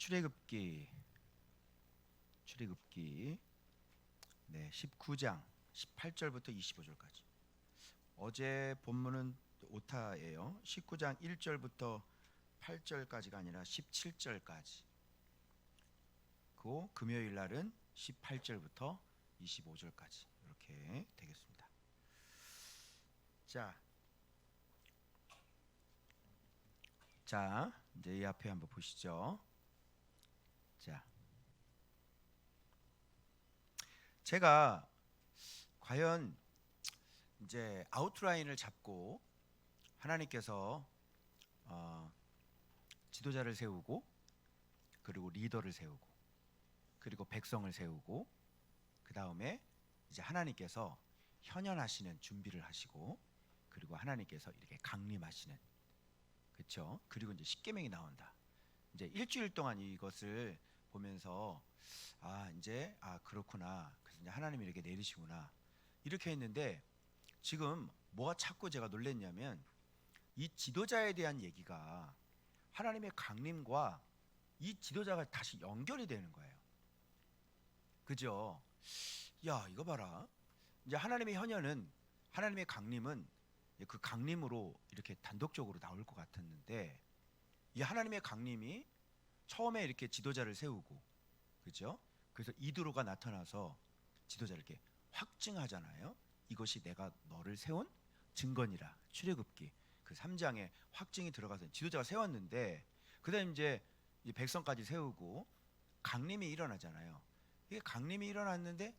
출애굽기 네, 19장 18절부터 25절까지. 어제 본문은 오타예요. 19장 1절부터 8절까지가 아니라 17절까지. 그 금요일 날은 18절부터 25절까지 이렇게 되겠습니다. 자, 이제 이 앞에 한번 보시죠. 자, 제가 과연 이제 아웃라인을 잡고 하나님께서 지도자를 세우고, 그리고 리더를 세우고, 그리고 백성을 세우고, 그 다음에 이제 하나님께서 현현하시는 준비를 하시고, 그리고 하나님께서 이렇게 강림하시는, 그렇죠? 그리고 이제 십계명이 나온다. 이제 일주일 동안 이것을 보면서 이제 그렇구나. 그래서 이제 하나님이 이렇게 내리시구나. 이렇게 했는데 지금 뭐가 자꾸 제가 놀랬냐면 이 지도자에 대한 얘기가 하나님의 강림과 이 지도자가 다시 연결이 되는 거예요. 그죠? 야, 이거 봐라. 이제 하나님의 현현은, 하나님의 강림은 그 강림으로 이렇게 단독적으로 나올 것 같았는데, 이 하나님의 강림이 처음에 이렇게 지도자를 세우고, 그죠? 그래서 이두로가 나타나서 지도자를 이렇게 확증하잖아요. 이것이 내가 너를 세운 증거니라. 출애굽기 그 3장에 확증이 들어가서 지도자가 세웠는데, 그다음 이제 이 백성까지 세우고 강림이 일어나잖아요. 이게 강림이 일어났는데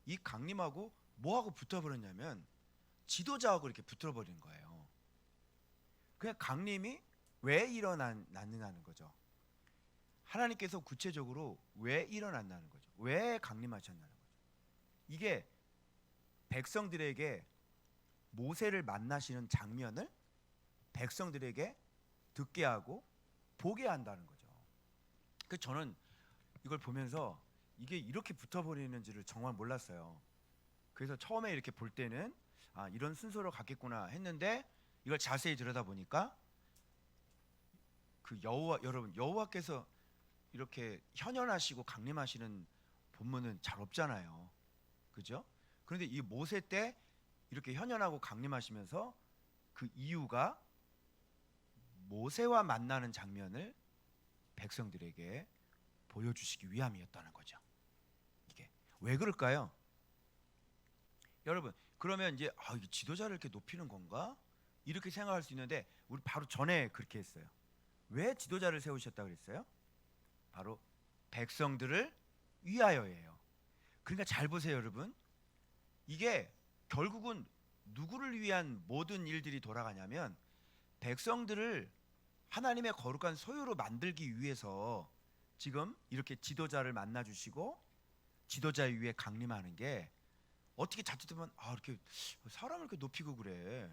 이 강림하고 뭐하고 붙어버렸냐면 지도자하고 이렇게 붙어버린 거예요. 그냥 강림이 왜 일어났느냐는 거죠. 하나님께서 구체적으로 왜 일어났냐는 거죠. 왜 강림하셨냐는 거죠. 이게 백성들에게 모세를 만나시는 장면을 백성들에게 듣게 하고 보게 한다는 거죠. 그래서 저는 이걸 보면서 이게 이렇게 붙어버리는지를 정말 몰랐어요. 그래서 처음에 이렇게 볼 때는 이런 순서로 갔겠구나 했는데, 이걸 자세히 들여다보니까 그 여러분 여호와께서 이렇게 현현하시고 강림하시는 본문은 잘 없잖아요. 그죠? 그런데 이 모세 때 이렇게 현현하고 강림하시면서 그 이유가 모세와 만나는 장면을 백성들에게 보여주시기 위함이었다는 거죠. 이게 왜 그럴까요? 여러분, 그러면 이제 이게 지도자를 이렇게 높이는 건가? 이렇게 생각할 수 있는데, 우리 바로 전에 그렇게 했어요. 왜 지도자를 세우셨다 그랬어요? 바로 백성들을 위하여예요. 그러니까 잘 보세요, 여러분. 이게 결국은 누구를 위한 모든 일들이 돌아가냐면 백성들을 하나님의 거룩한 소유로 만들기 위해서 지금 이렇게 지도자를 만나 주시고 지도자 위에 강림하는 게, 어떻게 자칫 보면 이렇게 사람을 이렇게 높이고 그래.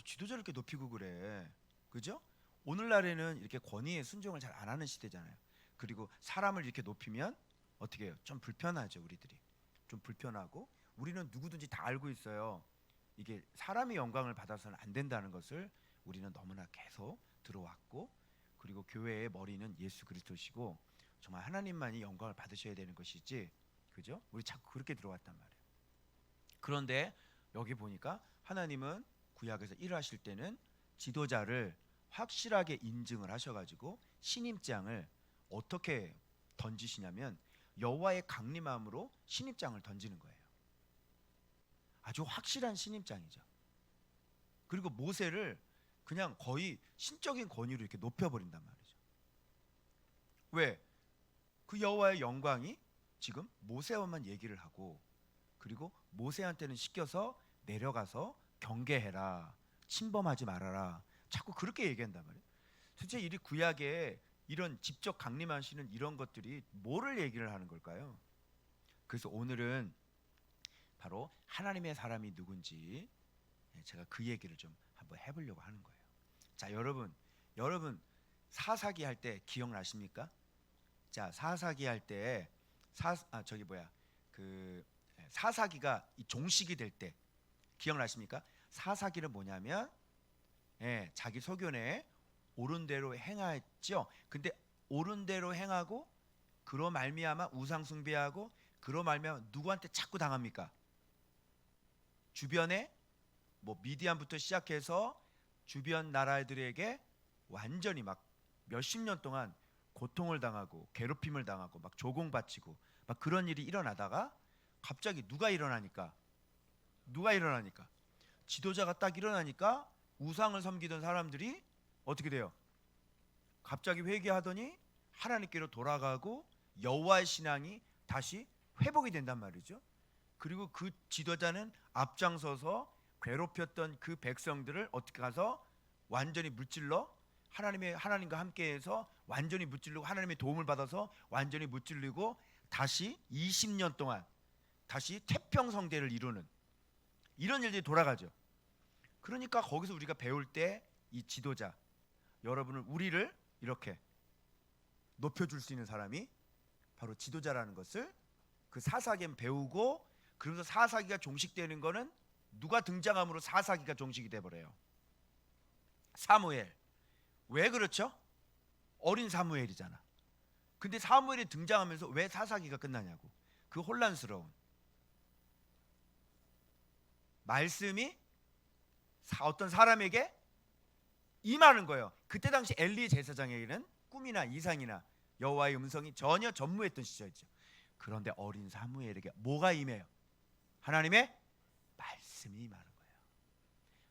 지도자를 이렇게 높이고 그래. 그죠? 오늘날에는 이렇게 권위에 순종을 잘 안 하는 시대잖아요. 그리고 사람을 이렇게 높이면 어떻게 해요? 좀 불편하죠, 우리들이. 좀 불편하고, 우리는 누구든지 다 알고 있어요. 이게 사람의 영광을 받아서는 안 된다는 것을 우리는 너무나 계속 들어왔고, 그리고 교회의 머리는 예수 그리스도시고 정말 하나님만이 영광을 받으셔야 되는 것이지, 그죠? 우리 자꾸 그렇게 들어왔단 말이에요. 그런데 여기 보니까 하나님은 구약에서 일하실 때는 지도자를 확실하게 인증을 하셔가지고 신임장을 어떻게 던지시냐면 여호와의 강림함으로 신임장을 던지는 거예요. 아주 확실한 신임장이죠. 그리고 모세를 그냥 거의 신적인 권위로 이렇게 높여버린단 말이죠. 왜? 그 여호와의 영광이 지금 모세와만 얘기를 하고, 그리고 모세한테는 시켜서 내려가서 경계해라, 침범하지 말아라, 자꾸 그렇게 얘기한단 말이에요. 도대체 이 구약에 이런 직접 강림하시는 이런 것들이 뭐를 얘기를 하는 걸까요? 그래서 오늘은 바로 하나님의 사람이 누군지 제가 그 얘기를 좀 한번 해보려고 하는 거예요. 자, 여러분 사사기 할 때 기억나십니까? 자, 사사기 할 때 사사기가 이 종식이 될 때 기억나십니까? 사사기는 뭐냐면 자기 소견에 옳은 대로 행하였죠. 근데 옳은 대로 행하고 그로 말미암아 우상 숭배하고 그로 말미암아 누구한테 자꾸 당합니까? 주변에 뭐 미디안부터 시작해서 주변 나라들에게 완전히 막 몇십 년 동안 고통을 당하고 괴롭힘을 당하고 막 조공바치고 막 그런 일이 일어나다가 갑자기 누가 일어나니까 지도자가 딱 일어나니까 우상을 섬기던 사람들이 어떻게 돼요? 갑자기 회개하더니 하나님께로 돌아가고 여호와의 신앙이 다시 회복이 된단 말이죠. 그리고 그 지도자는 앞장서서 괴롭혔던 그 백성들을 어떻게 가서 완전히 무찔러 하나님과 함께해서 완전히 무찔르고 하나님의 도움을 받아서 완전히 무찔르고 다시 20년 동안 다시 태평성대를 이루는 이런 일들이 돌아가죠. 그러니까 거기서 우리가 배울 때 이 지도자 여러분은 우리를 이렇게 높여줄 수 있는 사람이 바로 지도자라는 것을 그 사사기에 배우고 그러면서 사사기가 종식되는 거는 누가 등장함으로 사사기가 종식이 돼버려요. 사무엘. 왜 그렇죠? 어린 사무엘이잖아. 근데 사무엘이 등장하면서 왜 사사기가 끝나냐고. 그 혼란스러운 말씀이 어떤 사람에게 임하는 거예요. 그때 당시 엘리 제사장에게는 꿈이나 이상이나 여호와의 음성이 전혀 전무했던 시절이죠. 그런데 어린 사무엘에게 뭐가 임해요? 하나님의 말씀이 임하는 거예요.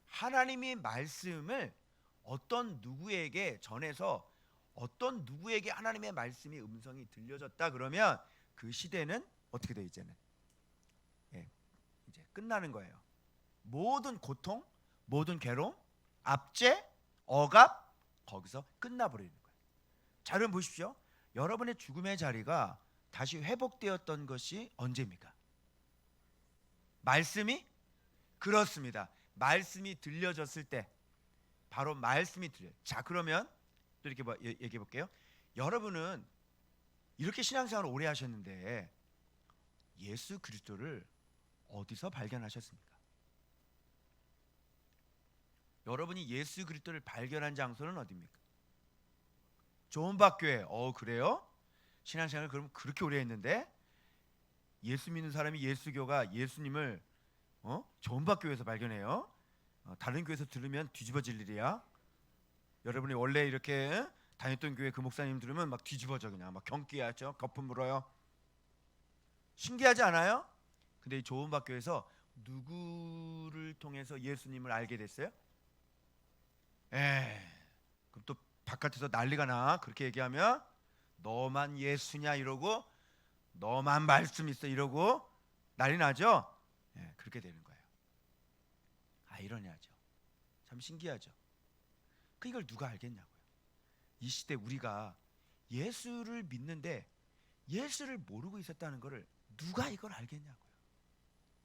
하나님이 말씀을 어떤 누구에게 전해서 어떤 누구에게 하나님의 말씀이 음성이 들려졌다 그러면 그 시대는 어떻게 돼? 이제는 이제 끝나는 거예요. 모든 고통, 모든 괴로움, 압제, 억압 거기서 끝나버리는 거예요. 자, 여러분 보십시오. 여러분의 죽음의 자리가 다시 회복되었던 것이 언제입니까? 말씀이 그렇습니다. 말씀이 들려졌을 때 바로 말씀이 들려요. 자, 그러면 또 이렇게 얘기해 볼게요. 여러분은 이렇게 신앙생활을 오래 하셨는데 예수 그리스도를 어디서 발견하셨습니까? 여러분이 예수 그리스도를 발견한 장소는 어디입니까? 조은박교회. 그래요? 신앙생활을 그럼 그렇게 오래 했는데 예수 믿는 사람이 예수교가 예수님을 조은박교회에서 발견해요. 다른 교회에서 들으면 뒤집어질 일이야. 여러분이 원래 이렇게 다녔던 교회 그 목사님 들으면 막 뒤집어져 그냥 막 경기하죠. 거품 물어요. 신기하지 않아요? 근데 이 조은박교회에서 누구를 통해서 예수님을 알게 됐어요? 그럼 또 바깥에서 난리가 나. 그렇게 얘기하면 너만 예수냐 이러고 너만 말씀 있어 이러고 난리 나죠. 그렇게 되는 거예요. 아이러니하죠. 참 신기하죠. 이걸 누가 알겠냐고요. 이 시대 우리가 예수를 믿는데 예수를 모르고 있었다는 것을 누가 이걸 알겠냐고요.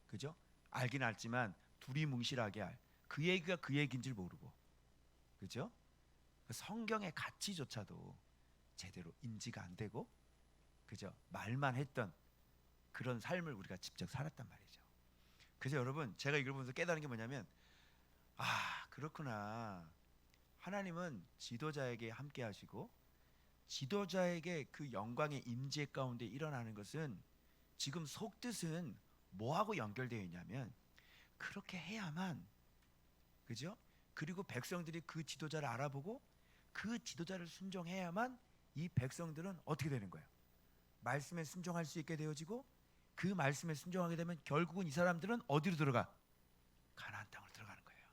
그죠? 알긴 알지만 두리뭉실하게 그 얘기가 그 얘기인 줄 모르고, 그죠? 성경의 가치조차도 제대로 인지가 안 되고, 그죠? 말만 했던 그런 삶을 우리가 직접 살았단 말이죠. 그래서 여러분, 제가 이걸 보면서 깨달은 게 뭐냐면, 그렇구나. 하나님은 지도자에게 함께 하시고 지도자에게 그 영광의 임재 가운데 일어나는 것은 지금 속뜻은 뭐하고 연결되어 있냐면 그렇게 해야만, 그죠? 그리고 백성들이 그 지도자를 알아보고 그 지도자를 순종해야만 이 백성들은 어떻게 되는 거예요? 말씀에 순종할 수 있게 되어지고, 그 말씀에 순종하게 되면 결국은 이 사람들은 어디로 들어가? 가나안 땅으로 들어가는 거예요.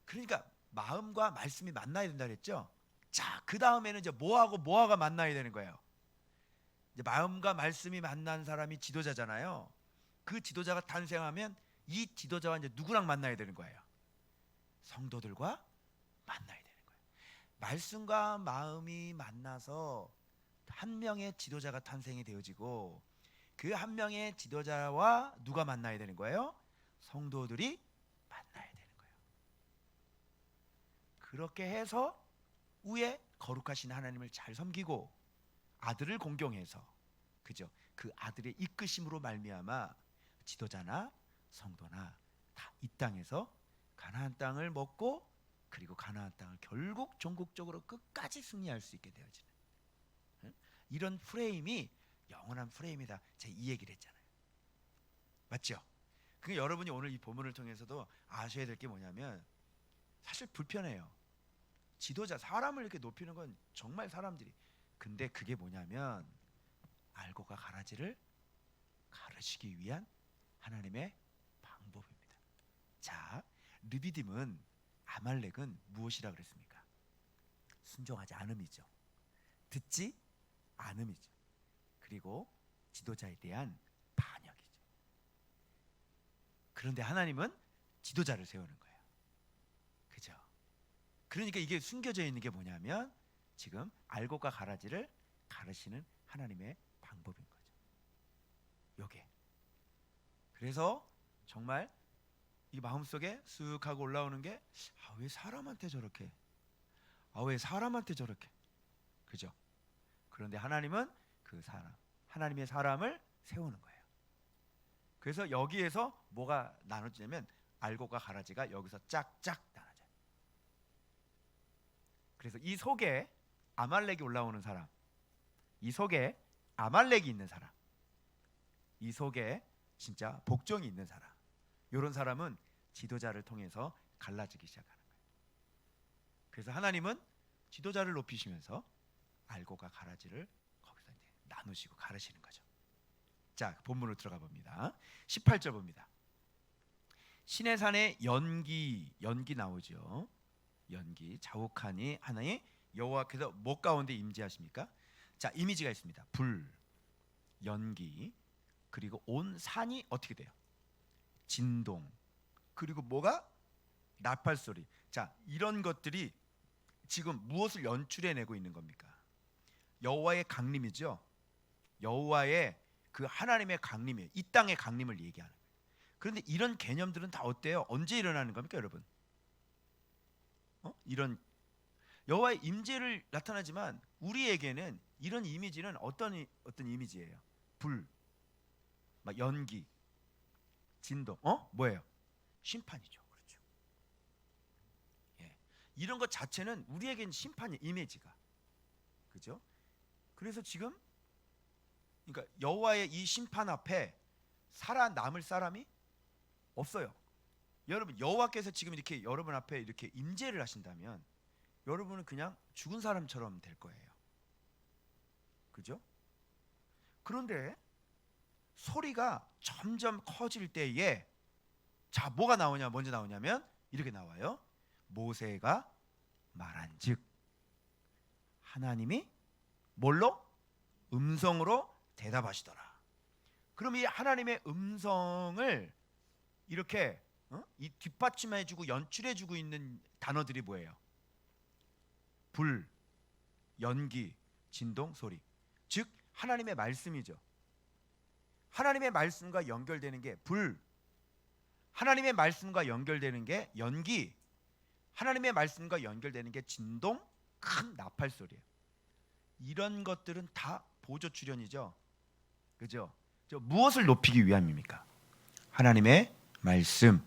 그러니까 마음과 말씀이 만나야 된다 그랬죠. 자, 그 다음에는 이제 뭐하고 만나야 되는 거예요. 이제 마음과 말씀이 만난 사람이 지도자잖아요. 그 지도자가 탄생하면 이 지도자와 이제 누구랑 만나야 되는 거예요? 성도들과 만나야 되는 거예요. 말씀과 마음이 만나서 한 명의 지도자가 탄생이 되어지고, 그 한 명의 지도자와 누가 만나야 되는 거예요? 성도들이 만나야 되는 거예요. 그렇게 해서 위에 거룩하신 하나님을 잘 섬기고 아들을 공경해서, 그죠? 그 아들의 이끄심으로 말미암아 지도자나 성도나 다 이 땅에서 가나안 땅을 먹고 그리고 가나안 땅을 결국 종국적으로 끝까지 승리할 수 있게 되어지는, 이런 프레임이 영원한 프레임이다. 제가 이 얘기를 했잖아요. 맞죠? 그러니까 여러분이 오늘 이 본문을 통해서도 아셔야 될 게 뭐냐면, 사실 불편해요. 지도자, 사람을 이렇게 높이는 건 정말 사람들이, 근데 그게 뭐냐면 알고가 가라지를 가르치기 위한 하나님의 방법입니다. 자, 르비딤은, 아말렉은 무엇이라 그랬습니까? 순종하지 않음이죠. 듣지 않음이죠. 그리고 지도자에 대한 반역이죠. 그런데 하나님은 지도자를 세우는 거예요. 그죠? 그러니까 이게 숨겨져 있는 게 뭐냐면, 지금 알곡과 가라지를 가르치는 하나님의 방법인 거죠. 요게. 그래서 정말 이 마음속에 쓱 하고 올라오는 게, 왜 사람한테 저렇게, 왜 사람한테 저렇게, 그죠? 그런데 하나님은 그 사람, 하나님의 사람을 세우는 거예요. 그래서 여기에서 뭐가 나눠지냐면, 알곡과 가라지가 여기서 짝짝 나눠져요. 그래서 이 속에 아말렉이 올라오는 사람, 이 속에 아말렉이 있는 사람, 이 속에 진짜 복종이 있는 사람, 이런 사람은 지도자를 통해서 갈라지기 시작하는 거예요. 그래서 하나님은 지도자를 높이시면서 알고가 가라지를 거기서 이제 나누시고 가르치는 거죠. 자, 본문으로 들어가 봅니다. 18절 봅니다. 시내산에 연기 나오죠. 연기, 자욱하니 하나님 여호와께서 목 가운데 임재하십니까? 자, 이미지가 있습니다. 불, 연기, 그리고 온 산이 어떻게 돼요? 진동, 그리고 뭐가? 나팔 소리. 자, 이런 것들이 지금 무엇을 연출해내고 있는 겁니까? 여호와의 강림이죠. 여호와의 그 하나님의 강림이에요. 이 땅의 강림을 얘기하는 거예요. 그런데 이런 개념들은 다 어때요? 언제 일어나는 겁니까, 여러분? 이런 여호와의 임재를 나타나지만 우리에게는 이런 이미지는 어떤 이미지예요? 불, 막 연기, 진동, 뭐예요? 심판이죠. 그렇죠. 예. 이런 것 자체는 우리에게는 심판의 이미지가, 그죠? 그래서 지금, 그러니까 여호와의 이 심판 앞에 살아남을 사람이 없어요. 여러분, 여호와께서 지금 이렇게 여러분 앞에 이렇게 임재를 하신다면 여러분은 그냥 죽은 사람처럼 될 거예요. 그죠? 그런데 소리가 점점 커질 때에, 자, 뭐가 나오냐, 먼저 나오냐면 이렇게 나와요. 모세가 말한즉, 하나님이 뭘로? 음성으로 대답하시더라. 그럼 이 하나님의 음성을 이렇게 이 뒷받침해주고 연출해주고 있는 단어들이 뭐예요? 불, 연기, 진동, 소리. 즉 하나님의 말씀이죠. 하나님의 말씀과 연결되는 게 불, 하나님의 말씀과 연결되는 게 연기, 하나님의 말씀과 연결되는 게 진동, 큰 나팔 소리예요. 이런 것들은 다 보조 출연이죠. 그죠? 무엇을 높이기 위함입니까? 하나님의 말씀.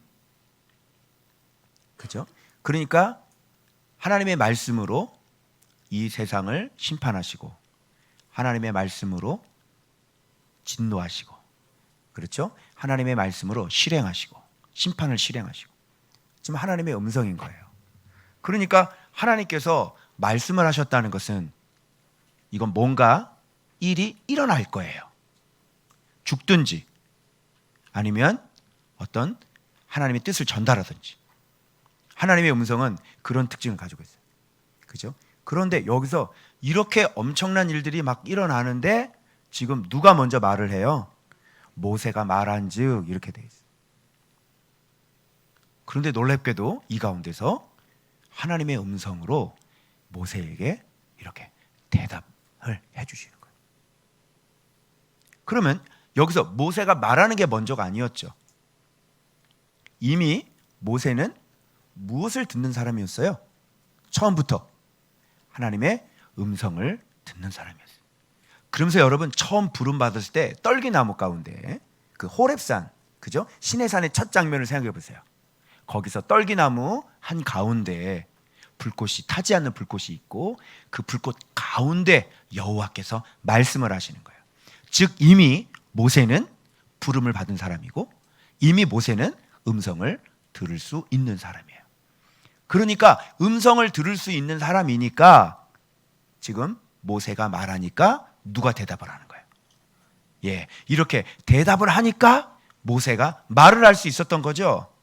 그죠? 그러니까 하나님의 말씀으로 이 세상을 심판하시고, 하나님의 말씀으로 진노하시고, 그렇죠? 하나님의 말씀으로 실행하시고, 심판을 실행하시고, 지금 하나님의 음성인 거예요. 그러니까 하나님께서 말씀을 하셨다는 것은 이건 뭔가 일이 일어날 거예요. 죽든지 아니면 어떤 하나님의 뜻을 전달하든지. 하나님의 음성은 그런 특징을 가지고 있어요. 그죠? 그런데 여기서 이렇게 엄청난 일들이 막 일어나는데 지금 누가 먼저 말을 해요? 모세가 말한즉 이렇게 돼 있어요. 그런데 놀랍게도 이 가운데서 하나님의 음성으로 모세에게 이렇게 대답을 해주시는 거예요. 그러면 여기서 모세가 말하는 게 먼저가 아니었죠. 이미 모세는 무엇을 듣는 사람이었어요? 처음부터 하나님의 음성을 듣는 사람이었어요. 그러면서 여러분, 처음 부름 받았을 때 떨기나무 가운데, 그 호렙산, 그죠? 시내산의 첫 장면을 생각해 보세요. 거기서 떨기나무 한 가운데에 불꽃이 타지 않는 불꽃이 있고 그 불꽃 가운데 여호와께서 말씀을 하시는 거예요. 즉 이미 모세는 부름을 받은 사람이고 이미 모세는 음성을 들을 수 있는 사람이에요. 그러니까 음성을 들을 수 있는 사람이니까 지금 모세가 말하니까 누가 대답을 하는 거예요. 예, 이렇게 대답을 하니까 모세가 말을 할 수 있었던 거죠.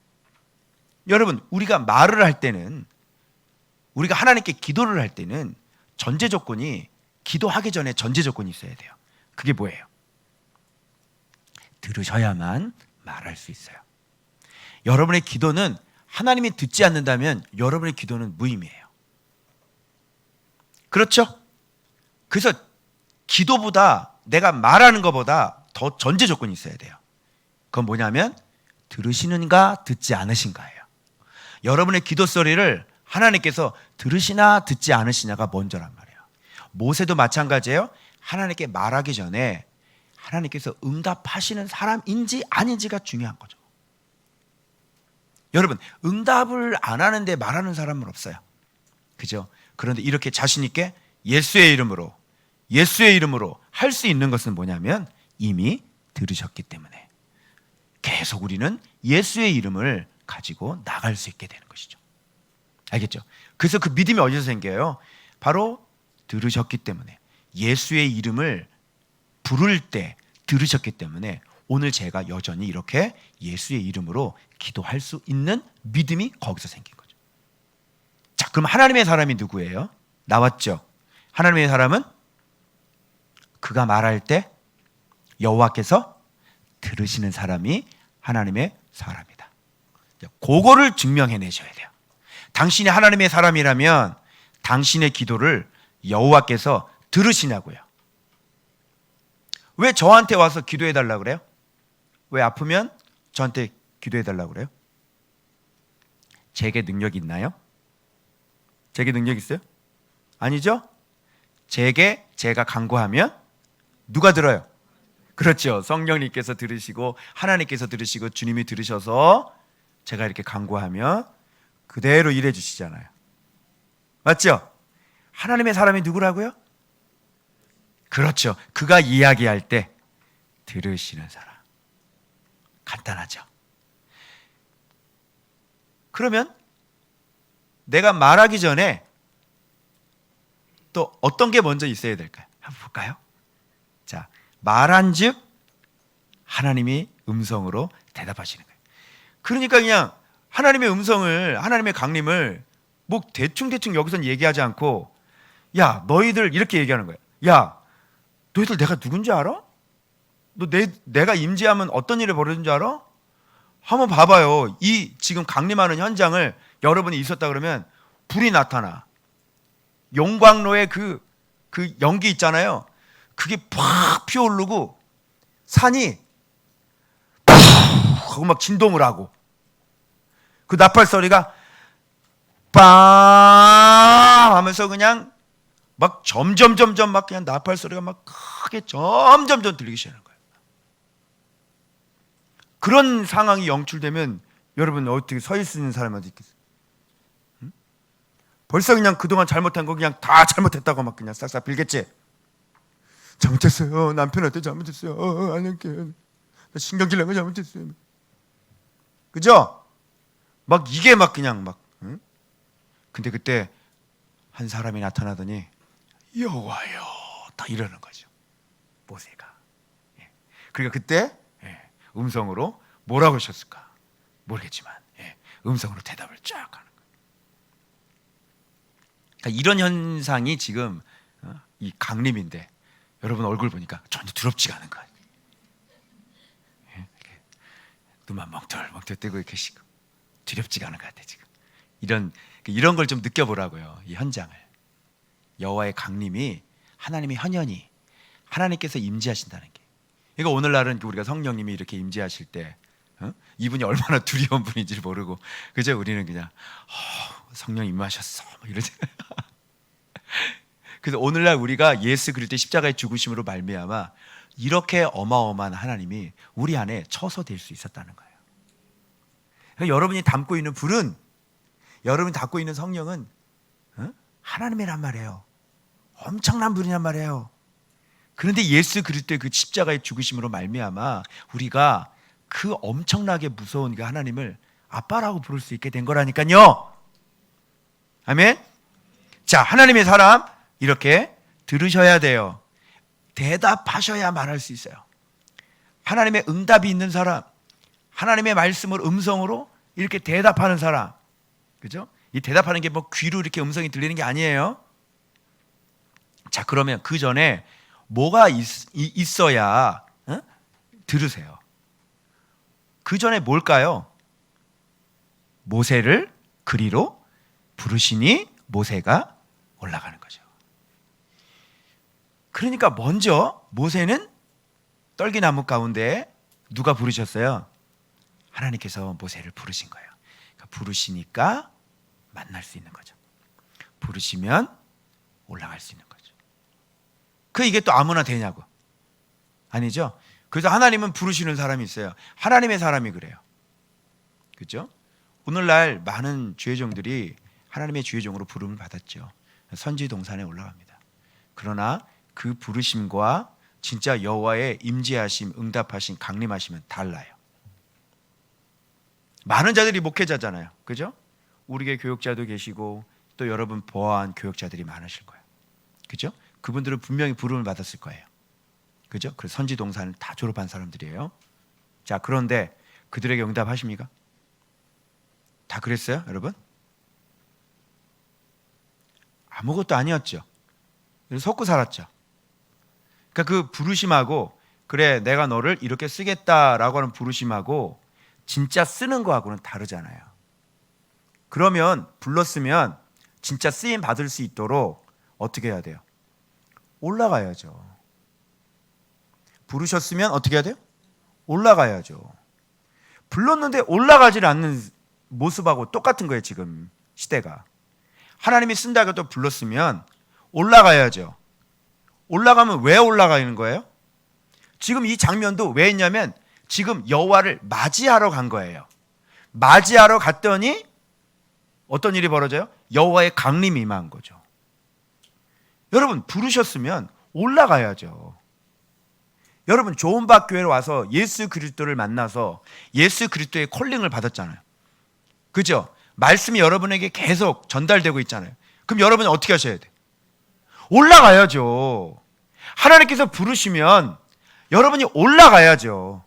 여러분, 우리가 말을 할 때는, 우리가 하나님께 기도를 할 때는 전제 조건이, 기도하기 전에 전제 조건이 있어야 돼요. 그게 뭐예요? 들으셔야만 말할 수 있어요. 여러분의 기도는 하나님이 듣지 않는다면 여러분의 기도는 무의미해요. 그렇죠? 그래서 기도보다, 내가 말하는 것보다 더 전제 조건이 있어야 돼요. 그건 뭐냐면 들으시는가 듣지 않으신가예요. 여러분의 기도 소리를 하나님께서 들으시나 듣지 않으시냐가 먼저란 말이에요. 모세도 마찬가지예요. 하나님께 말하기 전에 하나님께서 응답하시는 사람인지 아닌지가 중요한 거죠. 여러분, 응답을 안 하는데 말하는 사람은 없어요. 그죠? 그런데 이렇게 자신 있게 예수의 이름으로 할 수 있는 것은 뭐냐면 이미 들으셨기 때문에 계속 우리는 예수의 이름을 가지고 나갈 수 있게 되는 것이죠. 알겠죠? 그래서 그 믿음이 어디서 생겨요? 바로 들으셨기 때문에, 예수의 이름을 부를 때 들으셨기 때문에 오늘 제가 여전히 이렇게 예수의 이름으로 기도할 수 있는 믿음이 거기서 생긴 거죠. 자, 그럼 하나님의 사람이 누구예요? 나왔죠? 하나님의 사람은 그가 말할 때 여호와께서 들으시는 사람이 하나님의 사람이다. 그거를 증명해내셔야 돼요. 당신이 하나님의 사람이라면 당신의 기도를 여호와께서 들으시냐고요. 왜 저한테 와서 기도해달라고 그래요? 왜 아프면 저한테 기도해달라고 그래요? 제게 능력이 있나요? 제게 능력 있어요? 아니죠? 제가 간구하면 누가 들어요? 그렇죠. 성령님께서 들으시고 하나님께서 들으시고 주님이 들으셔서 제가 이렇게 간구하면 그대로 일해 주시잖아요. 맞죠? 하나님의 사람이 누구라고요? 그렇죠. 그가 이야기할 때 들으시는 사람. 간단하죠. 그러면 내가 말하기 전에 또 어떤 게 먼저 있어야 될까요? 한번 볼까요? 자, 말한즉 하나님이 음성으로 대답하시는 거예요. 그러니까 그냥 하나님의 음성을, 하나님의 강림을 뭐 대충 여기선 얘기하지 않고, 야, 너희들, 이렇게 얘기하는 거예요. 야, 너희들 내가 누군지 알아? 너 내가 임재하면 어떤 일이 벌어진 줄 알아? 한번 봐봐요. 이 지금 강림하는 현장을 여러분이 있었다 그러면 불이 나타나. 용광로의 그 연기 있잖아요. 그게 팍 피어오르고 산이 팍 하고 막 진동을 하고 그 나팔 소리가 빵 하면서 그냥 막 점점 막 그냥 나팔 소리가 막 크게 점점 들리기 시작하는 거예요. 그런 상황이 영출되면 여러분 어떻게 서 있는 사람이 어디 있겠어요? 응? 벌써 그냥 그동안 잘못한 거 그냥 다 잘못했다고 막 그냥 싹싹 빌겠지? 잘못했어요. 남편한테 잘못했어요. 안 할게. 나 신경질 낸 거 잘못했어요. 그죠? 막 이게 막 그냥 막. 응? 근데 그때 한 사람이 나타나더니 여호와여 다 이러는 거죠. 모세가. 예. 그러니까 그때 음성으로 뭐라고 하셨을까? 모르겠지만 음성으로 대답을 쫙 하는 거예요. 그러니까 이런 현상이 지금 이 강림인데 여러분 얼굴 보니까 전혀 두렵지가 않은 거예요. 눈만 멍떨멍떨 뜨고 계시고 두렵지가 않은 것 같아요. 지금 이런 걸 좀 느껴보라고요. 이 현장을. 여호와의 강림이 하나님의 현현이 하나님께서 임재하신다는 게. 그러니까 오늘날은 우리가 성령님이 이렇게 임재하실 때 이분이 얼마나 두려운 분인지 모르고 그죠? 우리는 그냥 성령 임하셨어 이러잖아요. 그래서 오늘날 우리가 예수 그리스도의 십자가의 죽으심으로 말미암아 이렇게 어마어마한 하나님이 우리 안에 처소될 수 있었다는 거예요. 그러니까 여러분이 담고 있는 불은, 여러분이 담고 있는 성령은 하나님이란 말이에요. 엄청난 분이란 말이에요. 그런데 예수 그리스도의 그 십자가의 죽으심으로 말미암아 우리가 그 엄청나게 무서운 그 하나님을 아빠라고 부를 수 있게 된 거라니까요. 아멘. 자, 하나님의 사람 이렇게 들으셔야 돼요. 대답하셔야 말할 수 있어요. 하나님의 응답이 있는 사람, 하나님의 말씀을 음성으로 이렇게 대답하는 사람, 그죠? 이 대답하는 게 뭐 귀로 이렇게 음성이 들리는 게 아니에요. 자, 그러면 그 전에 뭐가 있어야 들으세요. 그 전에 뭘까요? 모세를 그리로 부르시니 모세가 올라가는 거죠. 그러니까 먼저 모세는 떨기나무 가운데 누가 부르셨어요? 하나님께서 모세를 부르신 거예요. 그러니까 부르시니까 만날 수 있는 거죠. 부르시면 올라갈 수 있는 거죠. 이게 또 아무나 되냐고. 아니죠. 그래서 하나님은 부르시는 사람이 있어요. 하나님의 사람이 그래요. 그렇죠? 오늘날 많은 주의종들이 하나님의 주의종으로 부름을 받았죠. 선지 동산에 올라갑니다. 그러나 그 부르심과 진짜 여호와의 임재하심, 응답하심, 강림하심은 달라요. 많은 자들이 목회자잖아요. 그죠? 우리 교회 교육자도 계시고 또 여러분 보아한 교육자들이 많으실 거예요. 그죠? 그분들은 분명히 부름을 받았을 거예요. 그죠? 그래서 선지 동산을 다 졸업한 사람들이에요. 자, 그런데 그들에게 응답하십니까? 다 그랬어요, 여러분? 아무것도 아니었죠. 속고 살았죠. 그러니까 그 부르심하고 그래 내가 너를 이렇게 쓰겠다라고 하는 부르심하고 진짜 쓰는 거하고는 다르잖아요. 그러면 불렀으면 진짜 쓰임 받을 수 있도록 어떻게 해야 돼요? 올라가야죠. 부르셨으면 어떻게 해야 돼요? 올라가야죠. 불렀는데 올라가질 않는 모습하고 똑같은 거예요. 지금 시대가. 하나님이 쓴다고 또 불렀으면 올라가야죠. 올라가면 왜 올라가는 거예요? 지금 이 장면도 왜 했냐면 지금 여호와를 맞이하러 간 거예요. 맞이하러 갔더니 어떤 일이 벌어져요? 여호와의 강림이 임한 거죠. 여러분 부르셨으면 올라가야죠. 여러분 조은박 교회로 와서 예수 그리스도를 만나서 예수 그리스도의 콜링을 받았잖아요. 그죠? 말씀이 여러분에게 계속 전달되고 있잖아요. 그럼 여러분은 어떻게 하셔야 돼요? 올라가야죠. 하나님께서 부르시면 여러분이 올라가야죠.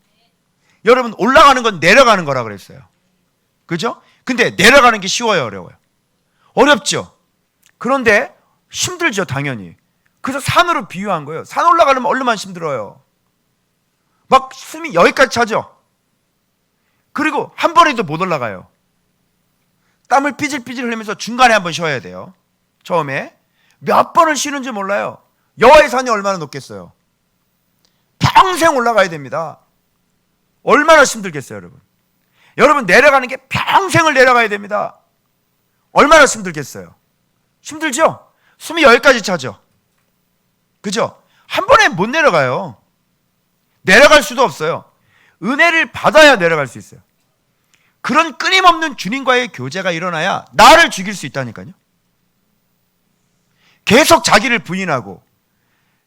여러분 올라가는 건 내려가는 거라 그랬어요. 그죠? 근데 내려가는 게 쉬워요, 어려워요? 어렵죠. 그런데 힘들죠, 당연히. 그래서 산으로 비유한 거예요. 산 올라가려면 얼마나 힘들어요. 막 숨이 여기까지 차죠. 그리고 한 번에도 못 올라가요. 땀을 삐질삐질 흘리면서 중간에 한번 쉬어야 돼요. 처음에 몇 번을 쉬는지 몰라요. 여호와의 산이 얼마나 높겠어요. 평생 올라가야 됩니다. 얼마나 힘들겠어요, 여러분. 여러분 내려가는 게 평생을 내려가야 됩니다. 얼마나 힘들겠어요. 힘들죠? 숨이 여기까지 차죠. 그죠? 한 번에 못 내려가요. 내려갈 수도 없어요. 은혜를 받아야 내려갈 수 있어요. 그런 끊임없는 주님과의 교제가 일어나야 나를 죽일 수 있다니까요. 계속 자기를 부인하고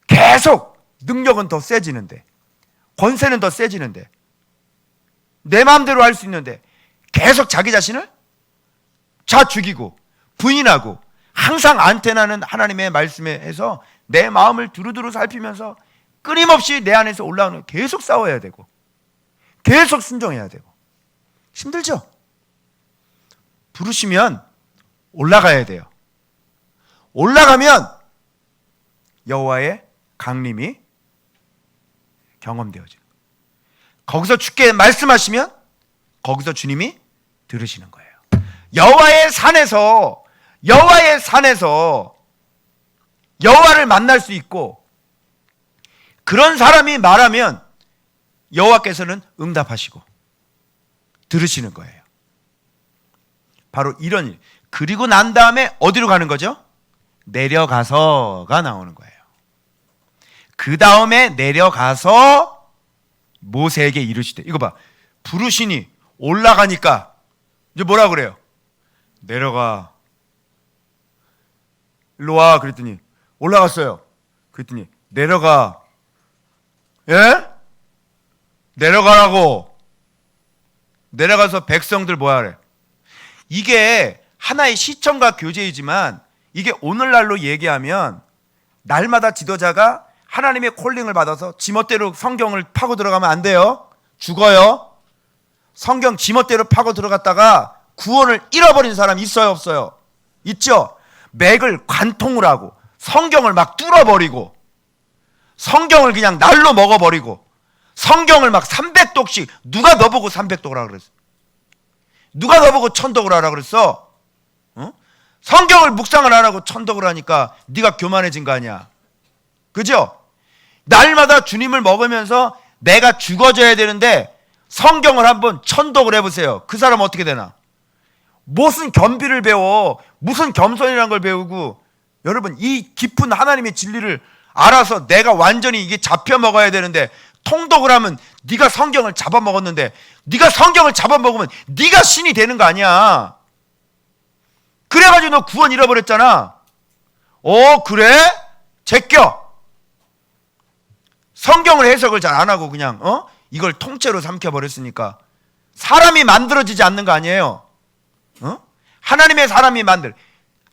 계속 능력은 더 세지는데 권세는 더 세지는데 내 마음대로 할 수 있는데 계속 자기 자신을 자 죽이고 부인하고 항상 안테나는 하나님의 말씀에 해서 내 마음을 두루두루 살피면서 끊임없이 내 안에서 올라오는 계속 싸워야 되고 계속 순종해야 되고 힘들죠? 부르시면 올라가야 돼요. 올라가면 여호와의 강림이 경험되어져요. 거기서 주께 말씀하시면 거기서 주님이 들으시는 거예요. 여호와의 산에서 여호와를 만날 수 있고 그런 사람이 말하면 여호와께서는 응답하시고 들으시는 거예요. 바로 이런 일. 그리고 난 다음에 어디로 가는 거죠? 내려가서가 나오는 거예요. 그 다음에 내려가서 모세에게 이르시되, 이거 봐, 부르시니 올라가니까 이제 뭐라 그래요? 내려가. 일로 와. 그랬더니 올라갔어요. 그랬더니 내려가. 예? 내려가라고. 내려가서 백성들 뭐야 그래. 이게 하나의 시청과 교제이지만 이게 오늘날로 얘기하면 날마다 지도자가 하나님의 콜링을 받아서 지멋대로 성경을 파고 들어가면 안 돼요. 죽어요. 성경 지멋대로 파고 들어갔다가 구원을 잃어버린 사람 있어요 없어요? 있죠. 맥을 관통을 하고 성경을 막 뚫어버리고 성경을 그냥 날로 먹어버리고 성경을 막 300독씩. 누가 너보고 300독을 하라 그랬어? 누가 너보고 1000독을 하라 그랬어? 어? 성경을 묵상을 안 하고 1000독을 하니까 네가 교만해진 거 아니야. 그죠? 날마다 주님을 먹으면서 내가 죽어져야 되는데 성경을 한번 1000독을 해보세요. 그 사람 어떻게 되나? 무슨 겸비를 배워, 무슨 겸손이라는 걸 배우고. 여러분, 이 깊은 하나님의 진리를 알아서 내가 완전히 이게 잡혀 먹어야 되는데 통독을 하면 네가 성경을 잡아먹었는데, 네가 성경을 잡아먹으면 네가 신이 되는 거 아니야. 그래가지고 너 구원 잃어버렸잖아. 그래? 제껴. 성경을 해석을 잘 안 하고 그냥 이걸 통째로 삼켜버렸으니까 사람이 만들어지지 않는 거 아니에요. 하나님의 사람이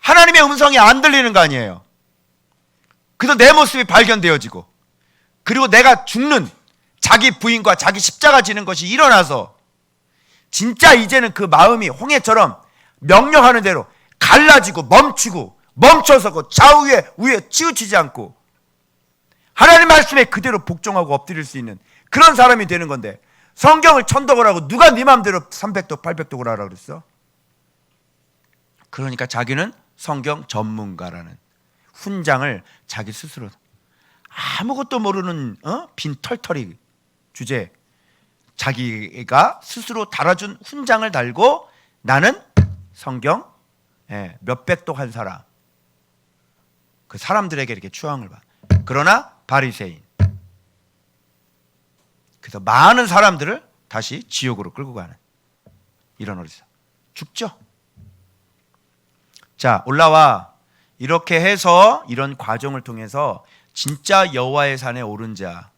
하나님의 음성이 안 들리는 거 아니에요. 그래서 내 모습이 발견되어지고, 그리고 내가 죽는, 자기 부인과 자기 십자가 지는 것이 일어나서 진짜 이제는 그 마음이 홍해처럼 명령하는 대로 갈라지고 멈추고 멈춰서 그 좌우에 우에 치우치지 않고 하나님 말씀에 그대로 복종하고 엎드릴 수 있는 그런 사람이 되는 건데, 성경을 1000독을 하고 누가 네 마음대로 300독 800독을 하라 그랬어? 그러니까 자기는 성경 전문가라는 훈장을 자기 스스로, 아무것도 모르는 빈 털털이 주제, 자기가 스스로 달아준 훈장을 달고 나는 성경 몇백 독 한 사람, 그 사람들에게 이렇게 추앙을 받아. 그러나 바리새인, 그래서 많은 사람들을 다시 지옥으로 끌고 가는 이런 어리석. 죽죠. 자, 올라와. 이렇게 해서 이런 과정을 통해서 진짜 여호와의 산에 오른 자,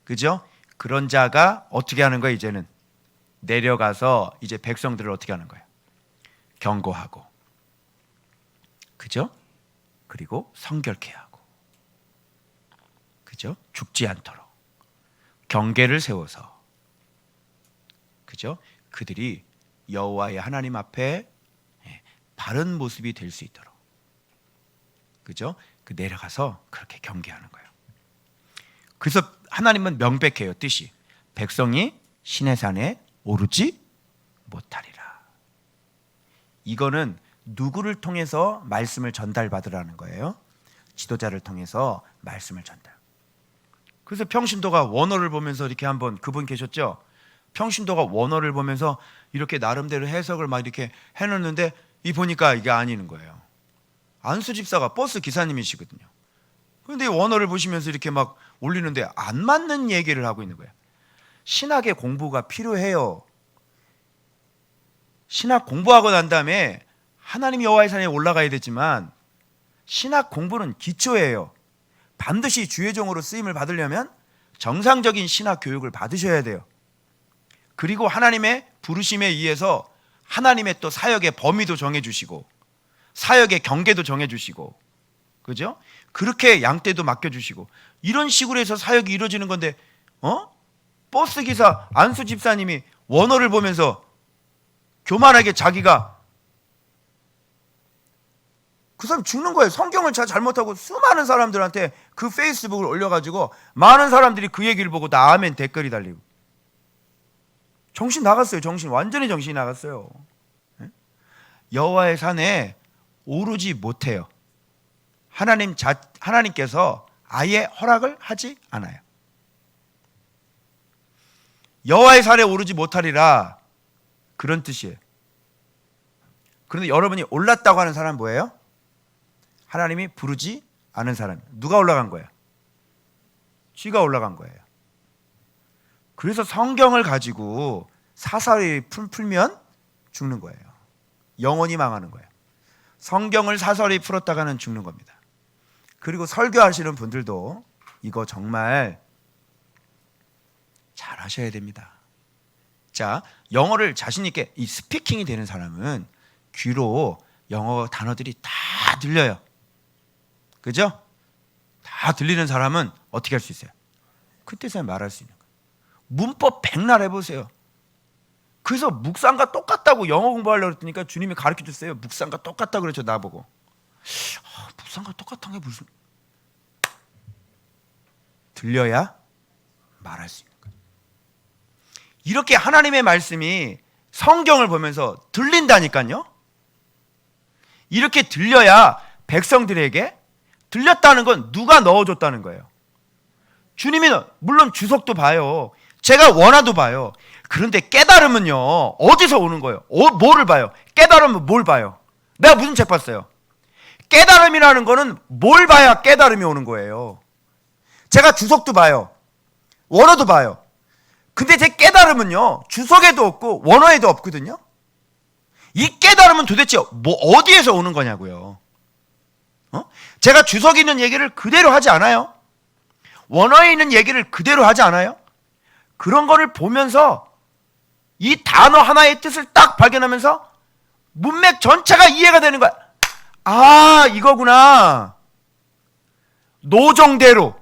그죠? 그런 자가 어떻게 하는 거야? 이제는 내려가서 이제 백성들을 어떻게 하는 거야? 경고하고, 그죠? 그리고 성결케 하고, 그죠? 죽지 않도록 경계를 세워서, 그죠? 그들이 여호와의 하나님 앞에 바른 모습이 될 수 있도록, 그죠? 그 내려가서 그렇게 경계하는 거예요. 그래서 하나님은 명백해요. 뜻이 백성이 신의 산에 오르지 못하리라. 이거는 누구를 통해서 말씀을 전달받으라는 거예요? 지도자를 통해서 말씀을 전달. 그래서 평신도가 원어를 보면서 이렇게 한번, 그분 계셨죠? 평신도가 원어를 보면서 이렇게 나름대로 해석을 막 이렇게 해놓는데 이 보니까 이게 아니는 거예요. 안수 집사가 버스 기사님이시거든요. 그런데 원어를 보시면서 이렇게 막 올리는데 안 맞는 얘기를 하고 있는 거예요. 신학의 공부가 필요해요. 신학 공부하고 난 다음에 하나님 여호와의 산에 올라가야 되지만 신학 공부는 기초예요. 반드시 주의 종으로 쓰임을 받으려면 정상적인 신학 교육을 받으셔야 돼요. 그리고 하나님의 부르심에 의해서 하나님의 또 사역의 범위도 정해주시고 사역의 경계도 정해주시고, 그죠? 그렇게 양떼도 맡겨주시고 이런 식으로 해서 사역이 이루어지는 건데 버스기사 안수 집사님이 원어를 보면서 교만하게 자기가, 그 사람 죽는 거예요. 성경을 잘못하고 수많은 사람들한테 그 페이스북을 올려가지고 많은 사람들이 그 얘기를 보고 다 아멘 댓글이 달리고 정신 나갔어요. 완전히 정신이 나갔어요. 여호와의 산에 오르지 못해요. 하나님께서 아예 허락을 하지 않아요. 여호와의 산에 오르지 못하리라, 그런 뜻이에요. 그런데 여러분이 올랐다고 하는 사람은 뭐예요? 하나님이 부르지 않은 사람. 누가 올라간 거예요? 쥐가 올라간 거예요. 그래서 성경을 가지고 사사리 풀면 죽는 거예요. 영원히 망하는 거예요. 성경을 사설이 풀었다가는 죽는 겁니다. 그리고 설교하시는 분들도 이거 정말 잘 하셔야 됩니다. 자, 영어를 자신 있게 이 스피킹이 되는 사람은 귀로 영어 단어들이 다 들려요. 그죠? 다 들리는 사람은 어떻게 할 수 있어요? 그때서야 말할 수 있는 거예요. 문법 백날 해보세요. 그래서 묵상과 똑같다고 영어 공부하려고 했더니까 주님이 가르쳐 주세요. 묵상과 똑같다고 그랬죠. 나보고. 묵상과 똑같은 게 무슨, 들려야 말할 수 있는 거예요. 이렇게 하나님의 말씀이 성경을 보면서 들린다니까요. 이렇게 들려야 백성들에게, 들렸다는 건 누가 넣어줬다는 거예요. 주님이 물론 주석도 봐요. 제가 원화도 봐요. 그런데 깨달음은요, 어디서 오는 거예요? 뭐를 봐요? 깨달음은 뭘 봐요? 내가 무슨 책 봤어요? 깨달음이라는 거는 뭘 봐야 깨달음이 오는 거예요. 제가 주석도 봐요. 원어도 봐요. 근데 제 깨달음은요, 주석에도 없고 원어에도 없거든요. 이 깨달음은 도대체 어디에서 오는 거냐고요. 제가 주석에 있는 얘기를 그대로 하지 않아요. 원어에 있는 얘기를 그대로 하지 않아요. 그런 거를 보면서 이 단어 하나의 뜻을 딱 발견하면서 문맥 전체가 이해가 되는 거야. 아, 이거구나. 노정대로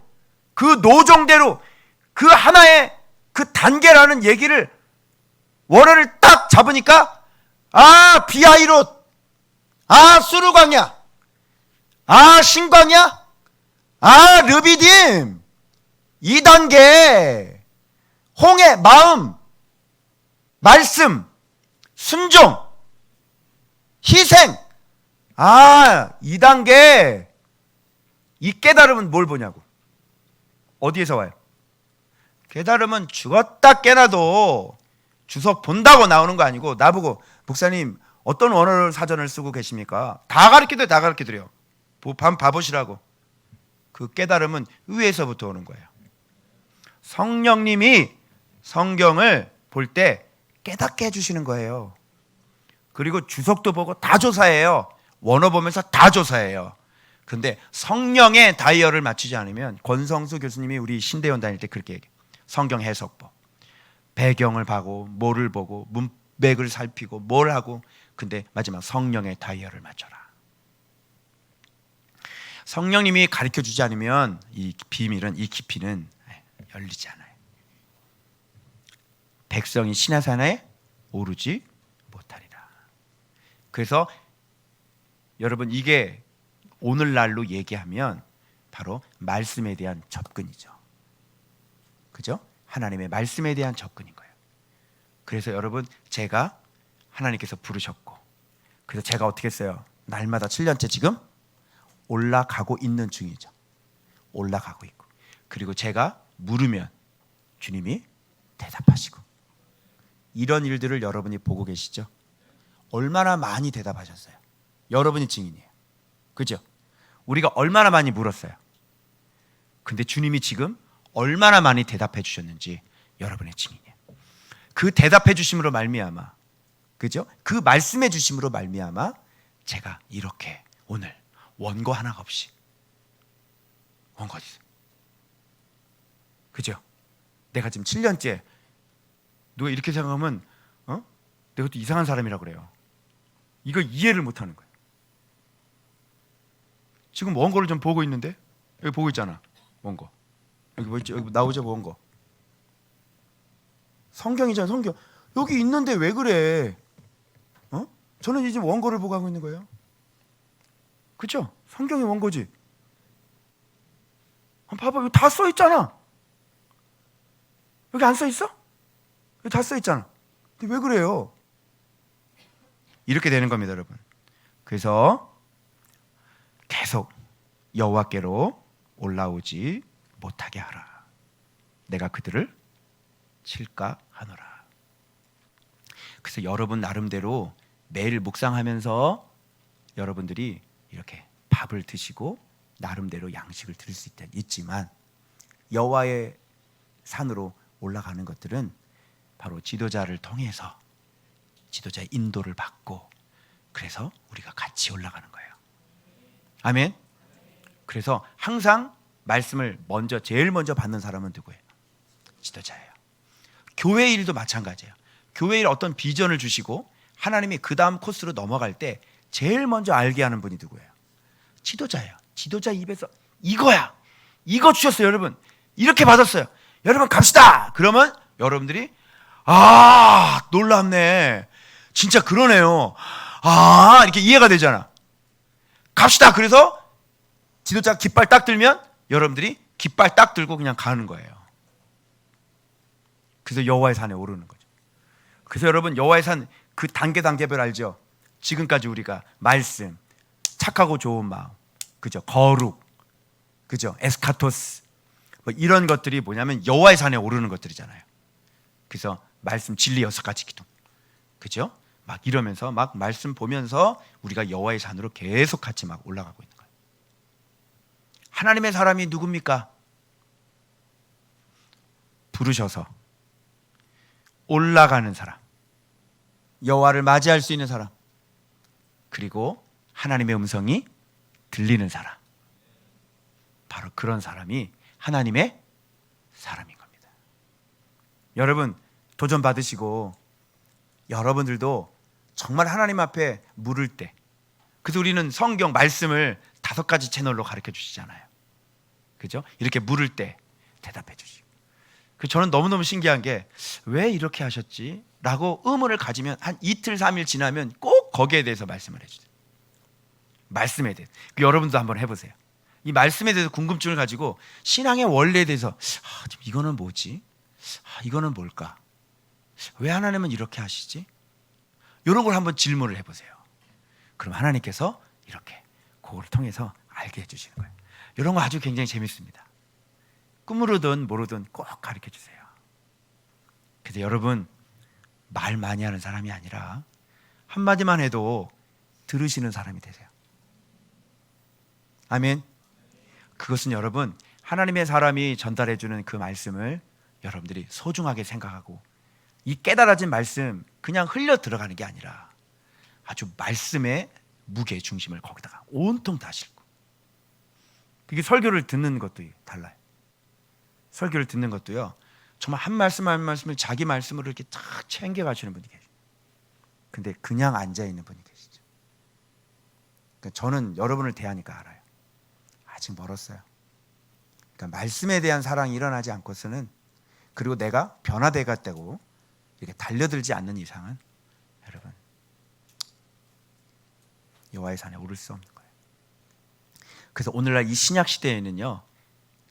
그 하나의 그 단계라는 얘기를 원어를 딱 잡으니까, 아, 비하이롯, 아, 수르광야, 아, 신광야, 아, 르비딤, 2단계 홍해, 마음, 말씀, 순종, 희생. 아, 2단계. 이 깨달음은 뭘 보냐고. 어디에서 와요? 깨달음은 죽었다 깨나도 주석 본다고 나오는 거 아니고, 나보고 목사님 어떤 원어를 사전을 쓰고 계십니까? 다 가르쳐드려요. 다 가르쳐드려요. 한번 봐보시라고. 그 깨달음은 위에서부터 오는 거예요. 성령님이 성경을 볼 때 깨닫게 해주시는 거예요. 그리고 주석도 보고 다 조사해요. 원어 보면서 다 조사해요. 근데 성령의 다이얼을 맞추지 않으면, 권성수 교수님이 우리 신대원 다닐 때 그렇게 얘기해요. 성경 해석보, 배경을 보고 뭐를 보고 문맥을 살피고 뭘 하고, 근데 마지막 성령의 다이얼을 맞춰라. 성령님이 가르쳐주지 않으면 이 비밀은, 이 깊이는 열리지 않아요. 백성이 시내산에 오르지 못하리라. 그래서 여러분, 이게 오늘날로 얘기하면 바로 말씀에 대한 접근이죠. 그죠? 하나님의 말씀에 대한 접근인 거예요. 그래서 여러분, 제가 하나님께서 부르셨고, 그래서 제가 어떻게 했어요? 날마다 7년째 지금 올라가고 있는 중이죠. 올라가고 있고, 그리고 제가 물으면 주님이 대답하시고, 이런 일들을 여러분이 보고 계시죠? 얼마나 많이 대답하셨어요? 여러분이 증인이에요. 그죠? 우리가 얼마나 많이 물었어요. 근데 주님이 지금 얼마나 많이 대답해 주셨는지 여러분의 증인이에요. 그 대답해 주심으로 말미암아, 그죠? 그 말씀해 주심으로 말미암아 제가 이렇게 오늘 원고 하나가 없이 원고 어디 있어요? 그죠? 내가 지금 7년째, 누가 이렇게 생각하면 내가 또 이상한 사람이라고 그래요. 이거 이해를 못하는 거예요. 지금 원고를 좀 보고 있는데, 여기 보고 있잖아. 원고 여기 뭐 있죠? 여기 나오죠, 원고. 성경이잖아, 성경. 여기 있는데 왜 그래? 저는 이제 원고를 보고 하고 있는 거예요. 그렇죠? 성경이 원고지. 봐봐, 여기 다 써 있잖아. 여기 안 써 있어? 여기 다 써 있잖아. 근데 왜 그래요? 이렇게 되는 겁니다, 여러분. 그래서 계속 여호와께로 올라오지 못하게 하라. 내가 그들을 칠까 하노라. 그래서 여러분 나름대로 매일 묵상하면서 여러분들이 이렇게 밥을 드시고 나름대로 양식을 드릴 수 있지만, 여호와의 산으로 올라가는 것들은 바로 지도자를 통해서, 지도자의 인도를 받고, 그래서 우리가 같이 올라가는 거예요. 아멘. 그래서 항상 말씀을 제일 먼저 받는 사람은 누구예요? 지도자예요. 교회 일도 마찬가지예요. 교회 일 어떤 비전을 주시고 하나님이 그 다음 코스로 넘어갈 때 제일 먼저 알게 하는 분이 누구예요? 지도자예요. 지도자 입에서 이거야, 이거 주셨어요 여러분, 이렇게 받았어요 여러분, 갑시다. 그러면 여러분들이 놀랍네, 진짜 그러네요, 이렇게 이해가 되잖아. 갑시다. 그래서 지도자가 깃발 딱 들면 여러분들이 깃발 딱 들고 그냥 가는 거예요. 그래서 여호와의 산에 오르는 거죠. 그래서 여러분, 여호와의 산 그 단계별 알죠? 지금까지 우리가 말씀, 착하고 좋은 마음, 그죠? 거룩, 그죠? 에스카토스, 뭐 이런 것들이 뭐냐면 여호와의 산에 오르는 것들이잖아요. 그래서 말씀, 진리 6가지 기둥, 그죠? 막 이러면서 막 말씀 보면서 우리가 여호와의 산으로 계속 같이 막 올라가고 있는 거예요. 하나님의 사람이 누굽니까? 부르셔서 올라가는 사람, 여호와를 맞이할 수 있는 사람, 그리고 하나님의 음성이 들리는 사람, 바로 그런 사람이 하나님의 사람인 겁니다. 여러분, 도전 받으시고 여러분들도 정말 하나님 앞에 물을 때, 그래서 우리는 성경 말씀을 5가지 채널로 가르쳐 주시잖아요. 그죠? 이렇게 물을 때 대답해 주시고. 저는 너무너무 신기한 게 왜 이렇게 하셨지? 라고 의문을 가지면 한 이틀 3일 지나면 꼭 거기에 대해서 말씀을 해주세요. 말씀에 대해서. 여러분도 한번 해보세요. 이 말씀에 대해서 궁금증을 가지고 신앙의 원리에 대해서 이거는 뭐지? 이거는 뭘까? 왜 하나님은 이렇게 하시지? 이런 걸 한번 질문을 해보세요. 그럼 하나님께서 이렇게 그걸 통해서 알게 해주시는 거예요. 이런 거 아주 굉장히 재밌습니다. 꿈으로든 모르든 꼭 가르쳐 주세요. 그래서 여러분, 말 많이 하는 사람이 아니라 한마디만 해도 들으시는 사람이 되세요. 아멘. 그것은 여러분, 하나님의 사람이 전달해 주는 그 말씀을 여러분들이 소중하게 생각하고, 이 깨달아진 말씀 그냥 흘려 들어가는 게 아니라 아주 말씀의 무게 중심을 거기다가 온통 다 싣고. 그게 설교를 듣는 것도 달라요. 설교를 듣는 것도요, 정말 한 말씀 한 말씀을 자기 말씀으로 이렇게 탁 챙겨 가시는 분이 계시죠. 근데 그냥 앉아 있는 분이 계시죠. 그러니까 저는 여러분을 대하니까 알아요. 아직 멀었어요. 그러니까 말씀에 대한 사랑이 일어나지 않고서는, 그리고 내가 변화되겠다고 이렇게 달려들지 않는 이상은 여러분, 여호와의 산에 오를 수 없는 거예요. 그래서 오늘날 이 신약 시대에는요,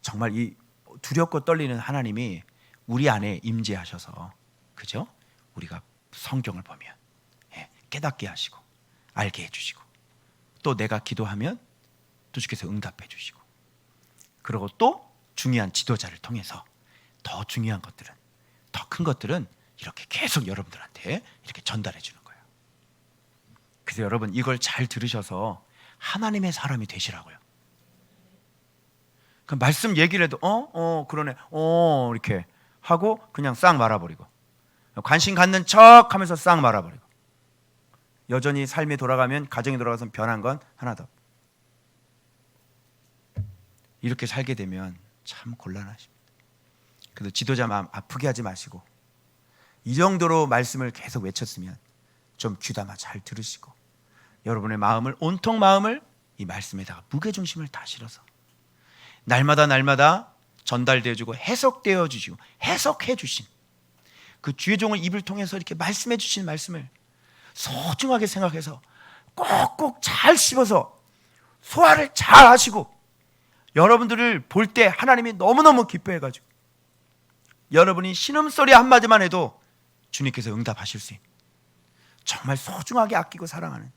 정말 이 두렵고 떨리는 하나님이 우리 안에 임재하셔서, 그죠? 우리가 성경을 보면 깨닫게 하시고 알게 해주시고, 또 내가 기도하면 또 주께서 응답해 주시고, 그리고 또 중요한 지도자를 통해서 더 중요한 것들은, 더 큰 것들은 이렇게 계속 여러분들한테 이렇게 전달해 주는 거예요. 그래서 여러분, 이걸 잘 들으셔서 하나님의 사람이 되시라고요. 그 말씀 얘기를 해도 그러네, 이렇게 하고 그냥 싹 말아버리고, 관심 갖는 척 하면서 싹 말아버리고, 여전히 삶이 돌아가면, 가정이 돌아가서 변한 건 하나도 없고, 이렇게 살게 되면 참 곤란하십니다. 그래서 지도자 마음 아프게 하지 마시고, 이 정도로 말씀을 계속 외쳤으면 좀 귀담아 잘 들으시고, 여러분의 마음을, 온통 마음을 이 말씀에다가 무게중심을 다 실어서 날마다 전달되어 주고 해석되어 주시고 해석해 주신 그 주의 종을 입을 통해서 이렇게 말씀해 주신 말씀을 소중하게 생각해서 꼭꼭 잘 씹어서 소화를 잘 하시고, 여러분들을 볼 때 하나님이 너무너무 기뻐해가지고 여러분이 신음소리 한마디만 해도 주님께서 응답하실 수 있는, 정말 소중하게 아끼고 사랑하는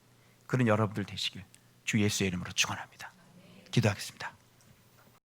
그런 여러분들 되시길 주 예수의 이름으로 축원합니다. 기도하겠습니다.